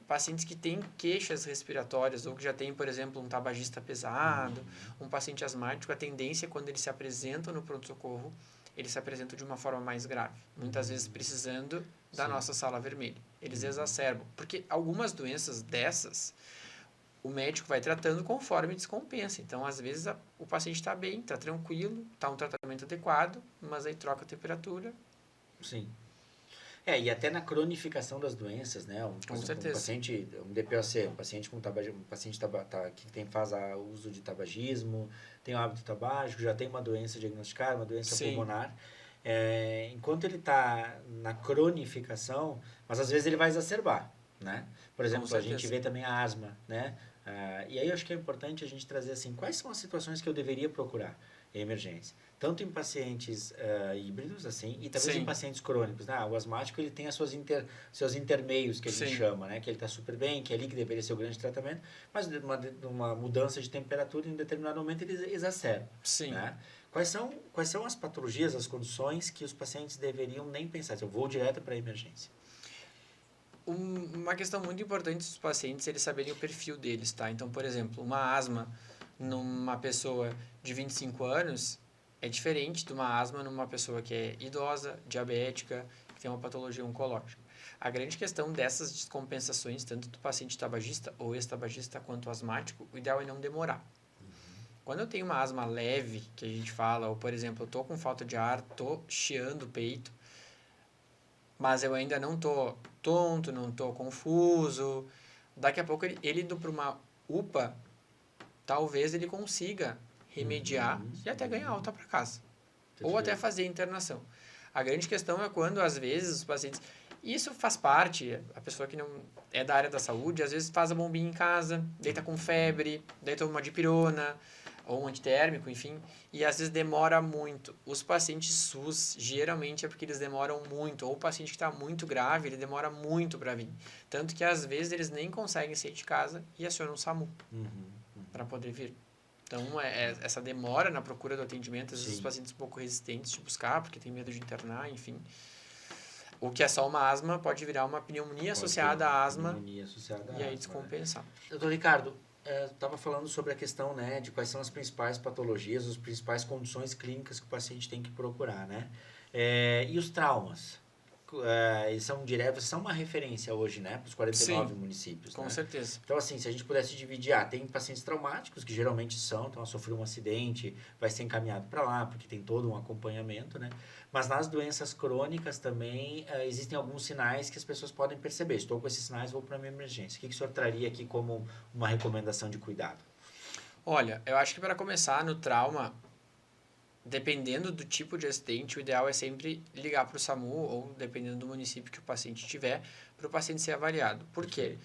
pacientes que têm queixas respiratórias, ou que já tem, por exemplo, um tabagista pesado, um paciente asmático, a tendência, quando eles se apresentam no pronto-socorro, eles se apresentam de uma forma mais grave, muitas vezes precisando da nossa sala vermelha. Eles exacerbam, porque algumas doenças dessas, o médico vai tratando conforme descompensa. Então, às vezes, o paciente está bem, está tranquilo, está um tratamento adequado, mas aí troca a temperatura. Sim. E até na cronificação das doenças, né? Com certeza. Um paciente, um DPOC, um paciente com tabagismo, que faz uso de tabagismo, tem o hábito tabágico, já tem uma doença diagnosticada, uma doença pulmonar. Enquanto ele está na cronificação, mas às vezes ele vai exacerbar, né? Por exemplo, a gente vê também a asma, né? E aí eu acho que é importante a gente trazer assim, quais são as situações que eu deveria procurar em emergência? Tanto em pacientes híbridos, assim, e talvez Sim. em pacientes crônicos. O asmático, ele tem seus intermeios, que a gente Sim. chama, né? Que ele está super bem, que é ali que deveria ser o grande tratamento, mas uma mudança de temperatura, em um determinado momento, ele exacerba. Sim. Né? Quais são as patologias, as condições que os pacientes deveriam nem pensar? Eu vou direto para a emergência. Uma questão muito importante dos pacientes é eles saberem o perfil deles, tá? Então, por exemplo, uma asma numa pessoa de 25 anos é diferente de uma asma numa pessoa que é idosa, diabética, que tem uma patologia oncológica. A grande questão dessas descompensações, tanto do paciente tabagista ou ex-tabagista quanto asmático, o ideal é não demorar. Quando eu tenho uma asma leve, que a gente fala, ou por exemplo, eu tô com falta de ar, tô chiando o peito, mas eu ainda não tô tonto, não tô confuso, daqui a pouco ele indo para uma UPA, talvez ele consiga remediar e até ganhar alta para casa. Ou até fazer internação. A grande questão é quando, às vezes, os pacientes... Isso faz parte, a pessoa que não é da área da saúde, às vezes faz a bombinha em casa, daí tá com febre, daí toma uma dipirona, ou um antitérmico, enfim, e às vezes demora muito. Os pacientes SUS, geralmente é porque eles demoram muito, ou o paciente que está muito grave, ele demora muito para vir. Tanto que às vezes eles nem conseguem sair de casa e acionam o SAMU para poder vir. Então, essa demora na procura do atendimento, às vezes os pacientes um pouco resistentes de buscar, porque tem medo de internar, enfim. O que é só uma asma pode virar uma pneumonia associada à asma e aí descompensar. Né? Doutor Ricardo, estava falando sobre a questão, né, de quais são as principais patologias, as principais condições clínicas que o paciente tem que procurar, né? E os traumas? Eles são diretos, são uma referência hoje, né, para os 49 municípios. Com certeza. Então, assim, se a gente pudesse dividir, tem pacientes traumáticos, que geralmente então, sofreu um acidente, vai ser encaminhado para lá, porque tem todo um acompanhamento, né? Mas nas doenças crônicas também existem alguns sinais que as pessoas podem perceber. Estou com esses sinais, vou para a minha emergência. O que o senhor traria aqui como uma recomendação de cuidado? Olha, eu acho que para começar no trauma, dependendo do tipo de acidente, o ideal é sempre ligar para o SAMU ou dependendo do município que o paciente tiver, para o paciente ser avaliado. Por quê?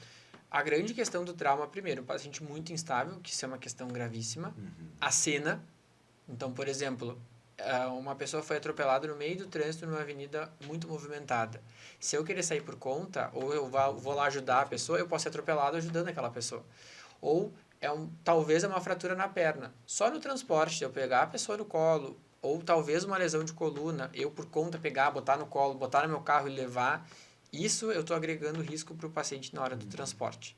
A grande questão do trauma, primeiro, o paciente muito instável, que isso é uma questão gravíssima. A cena, então, por exemplo, uma pessoa foi atropelada no meio do trânsito numa avenida muito movimentada. Se eu querer sair por conta, ou eu vou lá ajudar a pessoa, eu posso ser atropelado ajudando aquela pessoa. Ou talvez é uma fratura na perna. Só no transporte, eu pegar a pessoa no colo, ou talvez uma lesão de coluna, eu por conta pegar, botar no colo, botar no meu carro e levar, isso eu estou agregando risco para o paciente na hora do transporte.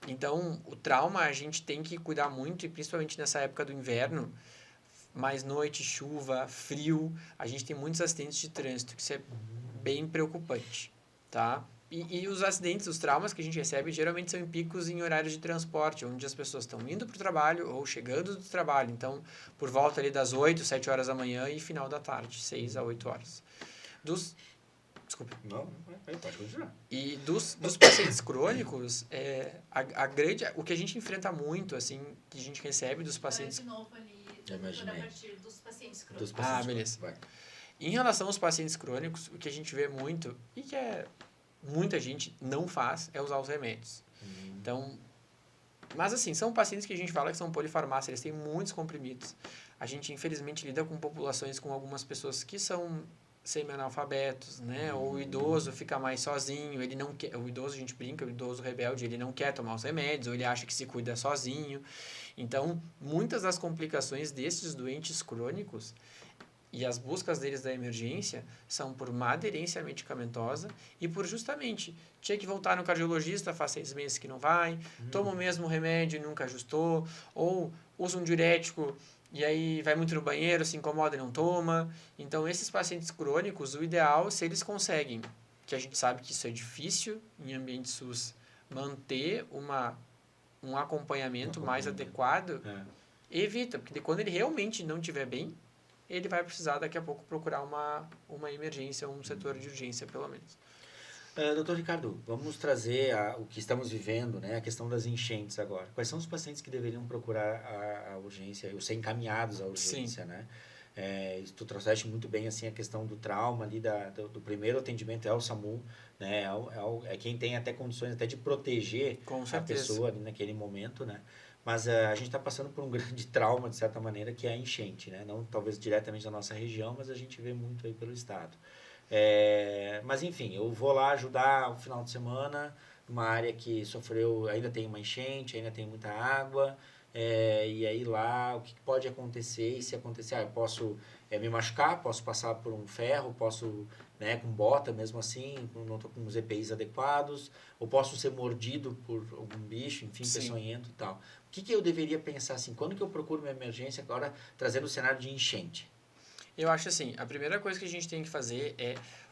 Então, o trauma a gente tem que cuidar muito, e principalmente nessa época do inverno, mais noite, chuva, frio, a gente tem muitos acidentes de trânsito, que isso é bem preocupante, tá? E os acidentes, os traumas que a gente recebe, geralmente são em picos em horários de transporte, onde as pessoas estão indo para o trabalho ou chegando do trabalho. Então, por volta ali das 8, 7 horas da manhã e final da tarde, 6 a 8 horas. Desculpa. Não, pode continuar. E dos pacientes crônicos, o que a gente enfrenta muito, assim, que a gente recebe dos pacientes... De novo ali, a partir dos pacientes crônicos. Beleza. Vai. Em relação aos pacientes crônicos, o que a gente vê muito, e que muita gente não faz, é usar os remédios. Então, mas assim, são pacientes que a gente fala que são polifarmácia, eles têm muitos comprimidos. A gente, infelizmente, lida com populações com algumas pessoas que são semi-analfabetos, né? Ou o idoso fica mais sozinho, ele não quer, o idoso, a gente brinca, o idoso rebelde, ele não quer tomar os remédios, ou ele acha que se cuida sozinho. Então, muitas das complicações desses doentes crônicos e as buscas deles da emergência são por má aderência medicamentosa e por justamente tinha que voltar no cardiologista, faz 6 meses que não vai, toma o mesmo remédio e nunca ajustou, ou usa um diurético e aí vai muito no banheiro, se incomoda e não toma. Então, esses pacientes crônicos, o ideal, se eles conseguem, que a gente sabe que isso é difícil em ambiente SUS, manter um acompanhamento mais adequado, evita, porque quando ele realmente não estiver bem, ele vai precisar daqui a pouco procurar uma emergência, um setor de urgência, pelo menos. Doutor Ricardo, vamos trazer o que estamos vivendo, né, a questão das enchentes agora. Quais são os pacientes que deveriam procurar a urgência, ou ser encaminhados à urgência, né? Tu trouxeste muito bem assim a questão do trauma ali do primeiro atendimento é o SAMU, né? É quem tem até condições até de proteger Com a certeza. pessoa ali naquele momento, né? Mas a gente está passando por um grande trauma, de certa maneira, que é a enchente, né? Não talvez diretamente na nossa região, mas a gente vê muito aí pelo estado. Mas enfim, eu vou lá ajudar o final de semana numa área que sofreu, ainda tem uma enchente, ainda tem muita água, e aí lá o que pode acontecer, e se acontecer, eu posso me machucar, posso passar por um ferro, posso, né, com bota mesmo assim, não estou com os EPIs adequados, ou posso ser mordido por algum bicho, enfim, Sim. peçonhento e tal. O que eu deveria pensar assim, quando que eu procuro uma emergência agora, trazendo o cenário de enchente? Eu acho assim, a primeira coisa que a gente tem que fazer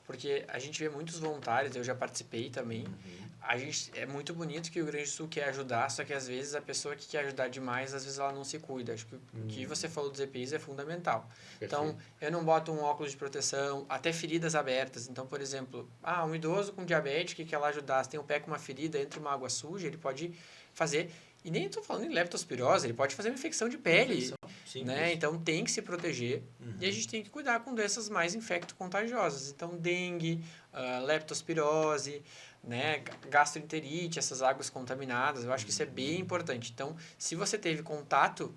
porque a gente vê muitos voluntários, eu já participei também, é muito bonito que o Rio Grande do Sul quer ajudar, só que às vezes a pessoa que quer ajudar demais, às vezes ela não se cuida. Acho que o que você falou dos EPIs é fundamental. Perfeito. Então, eu não boto um óculos de proteção, até feridas abertas. Então, por exemplo, um idoso com diabetes que quer lá ajudar, se tem um pé com uma ferida, entra uma água suja, ele pode fazer... E nem estou falando em leptospirose, ele pode fazer uma infecção de pele, né? Então tem que se proteger e a gente tem que cuidar com doenças mais infecto-contagiosas. Então dengue, leptospirose, né? Gastroenterite, essas águas contaminadas, eu acho que isso é bem importante. Então, se você teve contato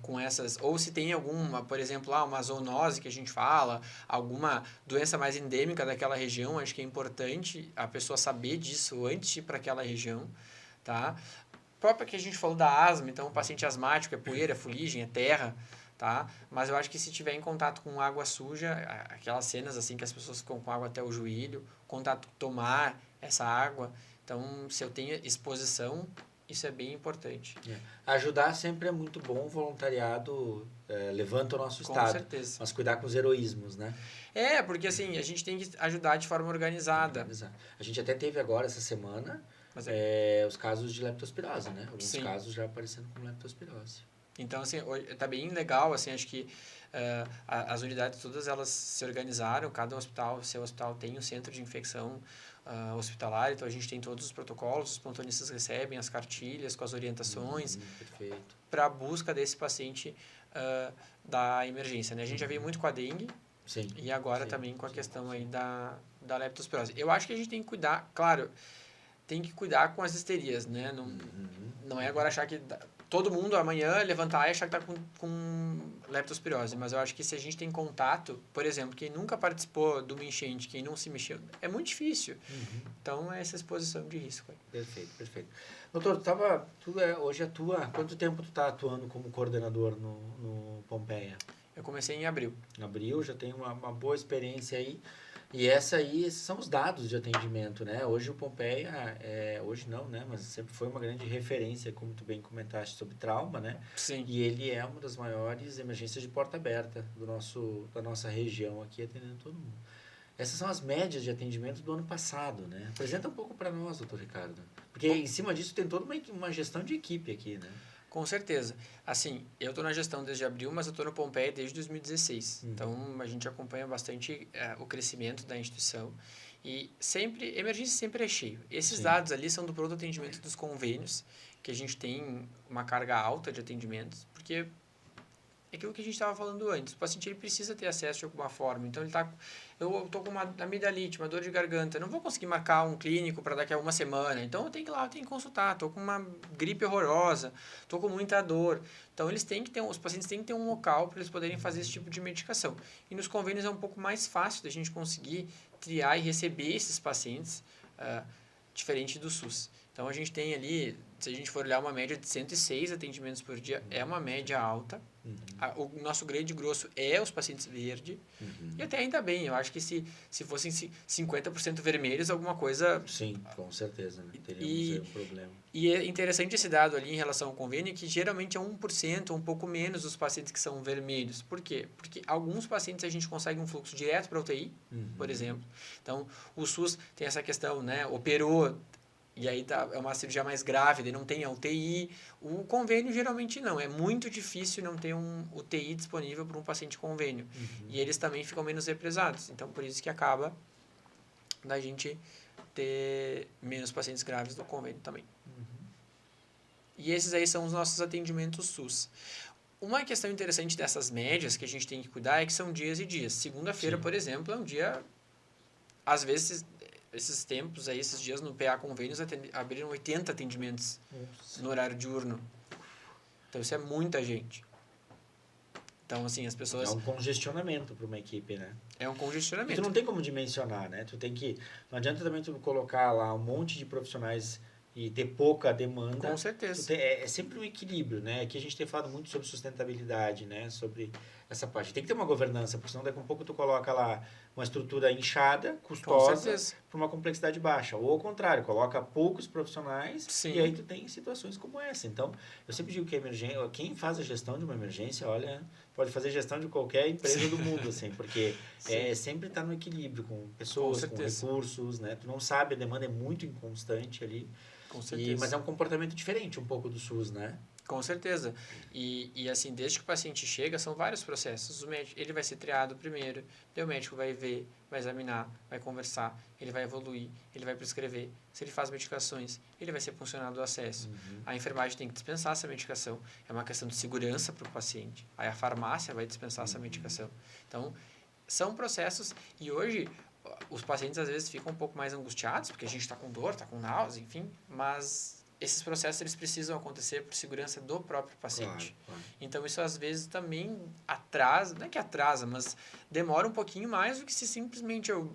com essas, ou se tem alguma, por exemplo, uma zoonose que a gente fala, alguma doença mais endêmica daquela região, acho que é importante a pessoa saber disso antes de ir para aquela região, tá? Própria que a gente falou da asma, então o paciente asmático é poeira, é fuligem, é terra, tá? Mas eu acho que se tiver em contato com água suja, aquelas cenas assim que as pessoas ficam com água até o joelho, contato com tomar essa água, então se eu tenho exposição, isso é bem importante. Ajudar sempre é muito bom, o voluntariado levanta o nosso estado. Com certeza. Mas cuidar com os heroísmos, né? Porque assim, a gente tem que ajudar de forma organizada. A gente até teve agora, essa semana, os casos de leptospirose, né? Alguns casos já aparecendo com leptospirose. Então, assim, tá bem legal, assim, acho que as unidades todas, elas se organizaram, cada hospital, seu hospital tem um centro de infecção hospitalar, então a gente tem todos os protocolos, os plantonistas recebem as cartilhas com as orientações para a busca desse paciente da emergência, né? A gente já veio muito com a dengue e agora também com a questão aí da leptospirose. Eu acho que a gente tem que cuidar, claro, tem que cuidar com as histerias, né? Não é agora achar que todo mundo amanhã levantar e achar que está com leptospirose, mas eu acho que se a gente tem contato, por exemplo, quem nunca participou de uma enchente, quem não se mexeu, é muito difícil. Então, é essa exposição de risco. Perfeito. Doutor, hoje quanto tempo tu está atuando como coordenador no Pompeia? Eu comecei em abril. Em abril, já tenho uma boa experiência aí. E esses são os dados de atendimento, né? Hoje o Pompeia, hoje não, né? Mas sempre foi uma grande referência, como tu bem comentaste, sobre trauma, né? Sim. E ele é uma das maiores emergências de porta aberta da nossa região aqui, atendendo todo mundo. Essas são as médias de atendimento do ano passado, né? Apresenta um pouco para nós, doutor Ricardo. Porque em cima disso tem toda uma gestão de equipe aqui, né? Com certeza. Assim, eu estou na gestão desde abril, mas eu estou no Pompeia desde 2016. Então, a gente acompanha bastante o crescimento da instituição. E emergência sempre é cheio. Esses dados ali são do pronto atendimento dos convênios, que a gente tem uma carga alta de atendimentos, porque é aquilo que a gente estava falando antes. O paciente ele precisa ter acesso de alguma forma. Então, eu estou com uma amidalite, uma dor de garganta. Eu não vou conseguir marcar um clínico para daqui a uma semana. Então, eu tenho que ir lá, eu tenho que consultar. Estou com uma gripe horrorosa, estou com muita dor. Então, os pacientes têm que ter um local para eles poderem fazer esse tipo de medicação. E nos convênios é um pouco mais fácil da gente conseguir triar e receber esses pacientes, diferente do SUS. Então, a gente tem ali, se a gente for olhar uma média de 106 atendimentos por dia, é uma média alta. O nosso grande grosso é os pacientes verde. E até ainda bem, eu acho que se fossem 50% vermelhos, alguma coisa... Sim, com certeza, né? Teríamos um problema. E é interessante esse dado ali em relação ao convênio, que geralmente é 1%, um pouco menos dos pacientes que são vermelhos. Por quê? Porque alguns pacientes a gente consegue um fluxo direto para a UTI, por exemplo. Então, o SUS tem essa questão, né? Operou... E aí é uma cirurgia mais grave, não tem a UTI. O convênio geralmente não. É muito difícil não ter um UTI disponível para um paciente convênio. E eles também ficam menos represados. Então, por isso que acaba da gente ter menos pacientes graves do convênio também. E esses aí são os nossos atendimentos SUS. Uma questão interessante dessas médias que a gente tem que cuidar é que são dias e dias. Segunda-feira, por exemplo, é um dia... Às vezes, esses tempos aí, esses dias no PA Convênios abriram 80 atendimentos no horário diurno. Então, isso é muita gente. Então, assim, as pessoas... É um congestionamento para uma equipe, né? É um E congestionamento. tu não tem como dimensionar, né? Tu tem que... Não adianta também tu colocar lá um monte de profissionais e ter pouca demanda. Com certeza. É sempre um equilíbrio, né? Aqui a gente tem falado muito sobre sustentabilidade, né? Sobre essa parte. Tem que ter uma governança, porque senão daqui a pouco tu coloca lá uma estrutura inchada, custosa, para uma complexidade baixa. Ou ao contrário, coloca poucos profissionais. Sim. E aí tu tem situações como essa. Então, eu sempre digo que quem faz a gestão de uma emergência, olha, pode fazer gestão de qualquer empresa do mundo, assim, porque sempre está no equilíbrio com pessoas, com recursos, né? Tu não sabe, a demanda é muito inconstante ali. Com certeza. Mas é um comportamento diferente um pouco do SUS, né? Com certeza. E assim, desde que o paciente chega, são vários processos. O médico, ele vai ser triado primeiro, daí o médico vai ver, vai examinar, vai conversar, ele vai evoluir, ele vai prescrever. Se ele faz medicações, ele vai ser funcionário do acesso. A enfermagem tem que dispensar essa medicação. É uma questão de segurança para o paciente. Aí a farmácia vai dispensar essa medicação. Então, são processos. E hoje, os pacientes às vezes ficam um pouco mais angustiados, porque a gente está com dor, está com náusea, enfim, mas esses processos eles precisam acontecer por segurança do próprio paciente. Claro. Então, isso às vezes também atrasa, não é que atrasa, mas demora um pouquinho mais do que se simplesmente eu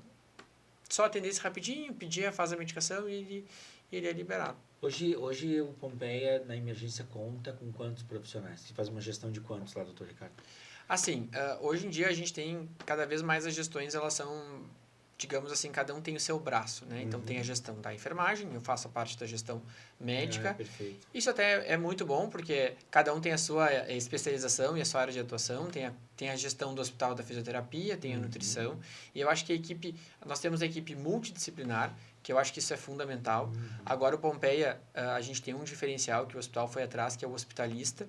só atendesse rapidinho, pedia, faz a medicação e ele é liberado. Hoje o Pompeia, na emergência, conta com quantos profissionais? Você faz uma gestão de quantos lá, doutor Ricardo? Assim, hoje em dia a gente tem cada vez mais as gestões, elas são, digamos assim, cada um tem o seu braço, né? Então, tem a gestão da enfermagem, eu faço a parte da gestão médica. Perfeito. Isso até é muito bom, porque cada um tem a sua especialização e a sua área de atuação. Tem a gestão do hospital da fisioterapia, tem a nutrição. E eu acho que nós temos a equipe multidisciplinar, que eu acho que isso é fundamental. Agora, o Pompeia, a gente tem um diferencial que o hospital foi atrás, que é o hospitalista.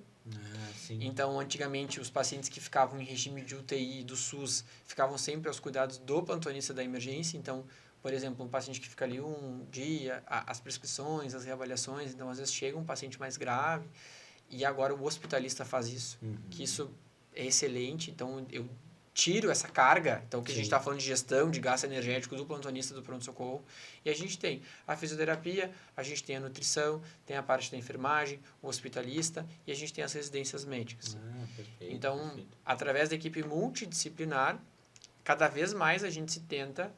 Sim. Então, antigamente, os pacientes que ficavam em regime de UTI do SUS ficavam sempre aos cuidados do plantonista da emergência. Então, por exemplo, um paciente que fica ali um dia, as prescrições, as reavaliações, então, às vezes, chega um paciente mais grave e agora o hospitalista faz isso, que isso é excelente. Então, eu tiro essa carga, então, que a gente está falando de gestão, de gasto energético do plantonista do pronto-socorro, e a gente tem a fisioterapia, a gente tem a nutrição, tem a parte da enfermagem, o hospitalista, e a gente tem as residências médicas. Perfeito, então, perfeito. através da equipe multidisciplinar, cada vez mais a gente se tenta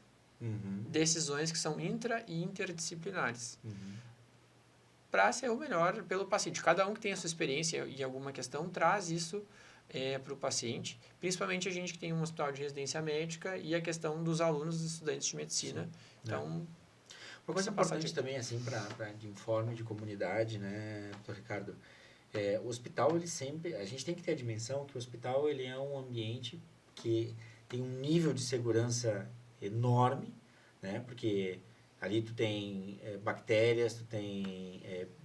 decisões que são intra e interdisciplinares. Para ser o melhor pelo paciente. Cada um que tem a sua experiência em alguma questão traz isso para o paciente, principalmente a gente que tem um hospital de residência médica e a questão dos alunos e estudantes de medicina. Então, uma coisa importante também, assim, de informe de comunidade, né, doutor Ricardo, o hospital, a gente tem que ter a dimensão que o hospital, ele é um ambiente que tem um nível de segurança enorme, né, porque ali tu tem bactérias, tu tem,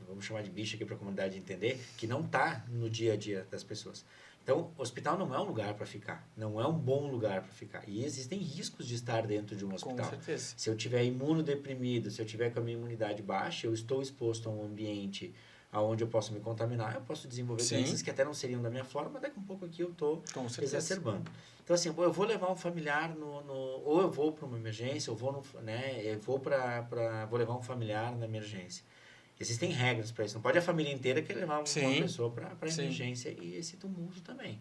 vamos chamar de bicho aqui para a comunidade entender, que não está no dia a dia das pessoas. Então, o hospital não é um lugar para ficar, não é um bom lugar para ficar. E existem riscos de estar dentro de um hospital. Com certeza. Se eu tiver imunodeprimido, se eu tiver com a minha imunidade baixa, eu estou exposto a um ambiente onde eu posso me contaminar, eu posso desenvolver doenças que até não seriam da minha forma, mas daqui a um pouco aqui eu estou exacerbando. Então, assim, eu vou levar um familiar ou eu vou para uma emergência, ou vou vou levar um familiar na emergência. Existem regras para isso. Não pode a família inteira querer levar uma pessoa para a emergência e esse tumulto também.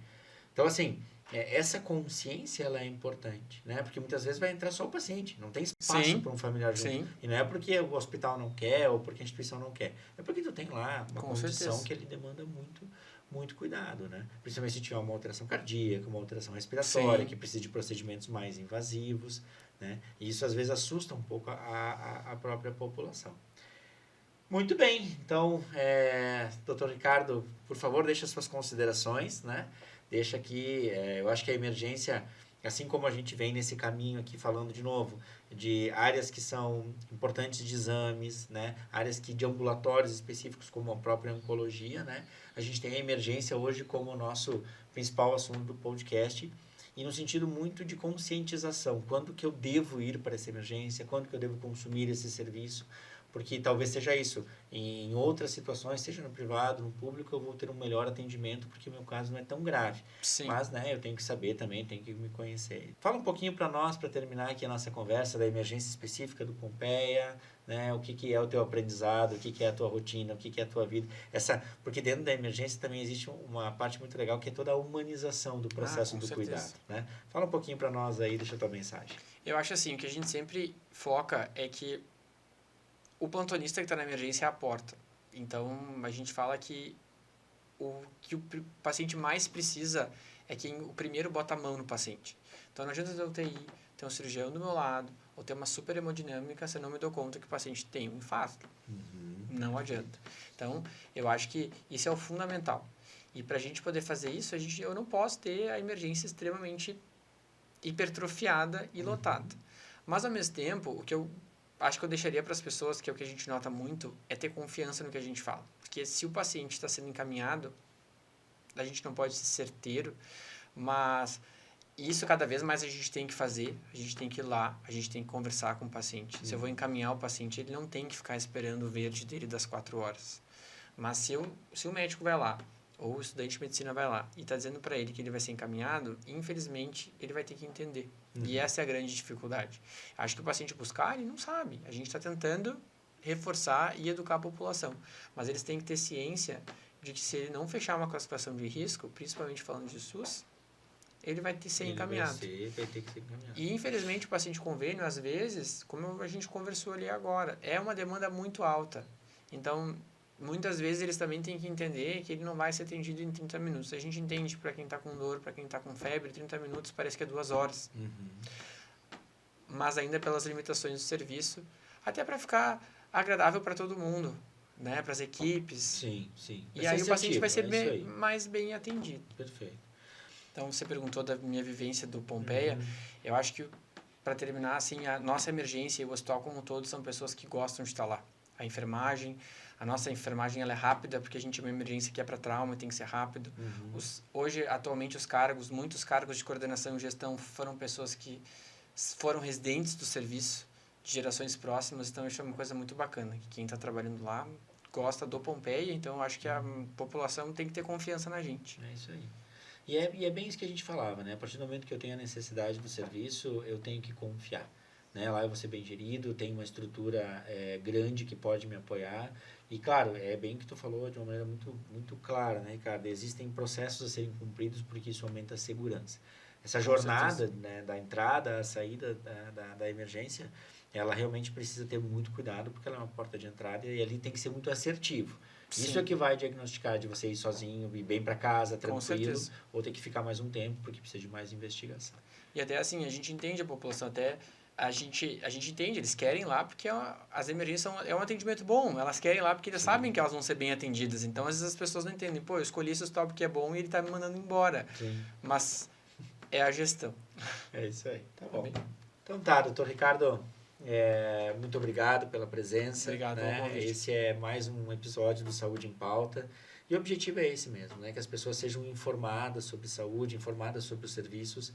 Então, assim, essa consciência ela é importante, né? Porque muitas vezes vai entrar só o paciente. Não tem espaço para um familiar junto. E não é porque o hospital não quer ou porque a instituição não quer. É porque tu tem lá uma condição que ele demanda muito, muito cuidado, né? Principalmente se tiver uma alteração cardíaca, uma alteração respiratória, que precisa de procedimentos mais invasivos, né? E isso às vezes assusta um pouco a própria população. Muito bem, então, doutor Ricardo, por favor, deixe as suas considerações, né? Deixa aqui, eu acho que a emergência, assim como a gente vem nesse caminho aqui falando de novo, de áreas que são importantes de exames, né? Áreas de ambulatórios específicos, como a própria oncologia, né? A gente tem a emergência hoje como o nosso principal assunto do podcast, e no sentido muito de conscientização. Quando que eu devo ir para essa emergência? Quando que eu devo consumir esse serviço? porque talvez seja isso. Em outras situações, seja no privado, no público, eu vou ter um melhor atendimento, porque o meu caso não é tão grave. Sim. Mas, né, eu tenho que saber também, tenho que me conhecer. Fala um pouquinho para nós, para terminar aqui a nossa conversa, da emergência específica do Pompeia, né, o que é o teu aprendizado, o que é a tua rotina, o que é a tua vida. Porque dentro da emergência também existe uma parte muito legal, que é toda a humanização do processo do cuidado. Né? Fala um pouquinho para nós aí, deixa a tua mensagem. Eu acho assim, o que a gente sempre foca é que o plantonista que está na emergência é a porta. Então, a gente fala que o paciente mais precisa é quem o primeiro bota a mão no paciente. Então, não adianta ter UTI, ter um cirurgião do meu lado, ou ter uma super hemodinâmica se eu não me dou conta que o paciente tem um infarto. Não adianta. Então, eu acho que isso é o fundamental. E para a gente poder fazer isso, eu não posso ter a emergência extremamente hipertrofiada e lotada. Mas, ao mesmo tempo, o que eu acho que eu deixaria para as pessoas, que é o que a gente nota muito, é ter confiança no que a gente fala. Porque se o paciente está sendo encaminhado, a gente não pode ser certeiro, mas isso cada vez mais a gente tem que fazer, a gente tem que ir lá, a gente tem que conversar com o paciente. Se eu vou encaminhar o paciente, ele não tem que ficar esperando o verde dele das 4 horas. Mas se o médico vai lá, ou o estudante de medicina vai lá, e está dizendo para ele que ele vai ser encaminhado, infelizmente, ele vai ter que entender. E essa é a grande dificuldade. Acho que o paciente buscar, ele não sabe. A gente está tentando reforçar e educar a população. Mas eles têm que ter ciência de que se ele não fechar uma classificação de risco, principalmente falando de SUS, ele vai ter que ser encaminhado. Vai ter que ser encaminhado. E, infelizmente, o paciente convênio, às vezes, como a gente conversou ali agora, é uma demanda muito alta. Então, muitas vezes eles também têm que entender que ele não vai ser atendido em 30 minutos. A gente entende para quem está com dor, para quem está com febre, 30 minutos parece que é 2 horas. Mas ainda pelas limitações do serviço, até para ficar agradável para todo mundo, né? Para as equipes. Sim, sim. E aí o paciente vai ser mais bem atendido. Perfeito. Então, você perguntou da minha vivência do Pompeia. Eu acho que, para terminar, assim, a nossa emergência e o hospital como um todo são pessoas que gostam de estar lá. A enfermagem, a nossa enfermagem ela é rápida, porque a gente é uma emergência que é para trauma e tem que ser rápido. Hoje, atualmente, muitos cargos de coordenação e gestão foram pessoas que foram residentes do serviço de gerações próximas, então isso é uma coisa muito bacana, que quem está trabalhando lá gosta do Pompeia, então eu acho que a população tem que ter confiança na gente. É isso aí. E é bem isso que a gente falava, né? A partir do momento que eu tenho a necessidade do serviço, eu tenho que confiar. Né? Lá eu vou ser bem gerido, tem uma estrutura grande que pode me apoiar. E, claro, é bem que tu falou de uma maneira muito, muito clara, né, Ricardo? Existem processos a serem cumpridos porque isso aumenta a segurança. Essa jornada, né, da entrada à saída da emergência, ela realmente precisa ter muito cuidado, porque ela é uma porta de entrada e ali tem que ser muito assertivo. Sim. Isso é que vai diagnosticar de você ir sozinho, ir bem para casa, tranquilo, ou ter que ficar mais um tempo, porque precisa de mais investigação. E até assim, a gente entende a população, até a gente entende, eles querem ir lá porque as emergências é um atendimento bom, elas querem ir lá porque eles sabem que elas vão ser bem atendidas, então às vezes as pessoas não entendem, eu escolhi esse hospital porque é bom e ele está me mandando embora. Sim. Mas é a gestão. É isso aí, tá bom. Então tá, doutor Ricardo, muito obrigado pela presença. Obrigado, né? Esse é mais um episódio do Saúde em Pauta. E o objetivo é esse mesmo, né? Que as pessoas sejam informadas sobre saúde, informadas sobre os serviços.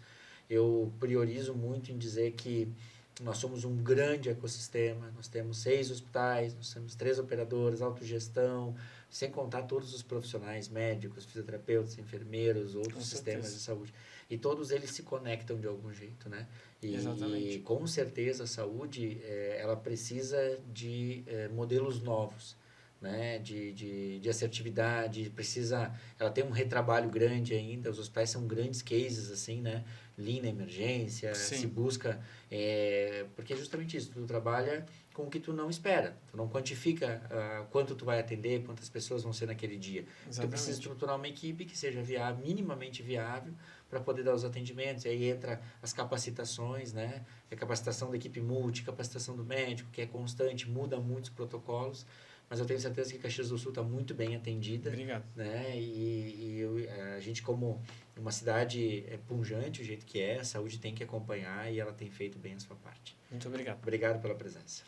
Eu priorizo muito em dizer que nós somos um grande ecossistema, nós temos 6 hospitais, nós temos 3 operadoras, autogestão, sem contar todos os profissionais, médicos, fisioterapeutas, enfermeiros, outros sistemas de saúde. E todos eles se conectam de algum jeito, né? Exatamente. E com certeza a saúde, ela precisa de modelos novos, né? De assertividade, ela tem um retrabalho grande ainda, os hospitais são grandes cases, assim, né? Lean na emergência, se busca, porque é justamente isso, tu trabalha com o que tu não espera, tu não quantifica quanto tu vai atender, quantas pessoas vão ser naquele dia. Exatamente. Tu precisa estruturar uma equipe que seja minimamente viável para poder dar os atendimentos, e aí entra as capacitações, né? A capacitação da equipe multi, capacitação do médico, que é constante, muda muitos protocolos, mas eu tenho certeza que Caxias do Sul está muito bem atendida. Obrigado. Né? E a gente, como uma cidade pujante, o jeito que a saúde tem que acompanhar e ela tem feito bem a sua parte. Muito obrigado. Obrigado pela presença.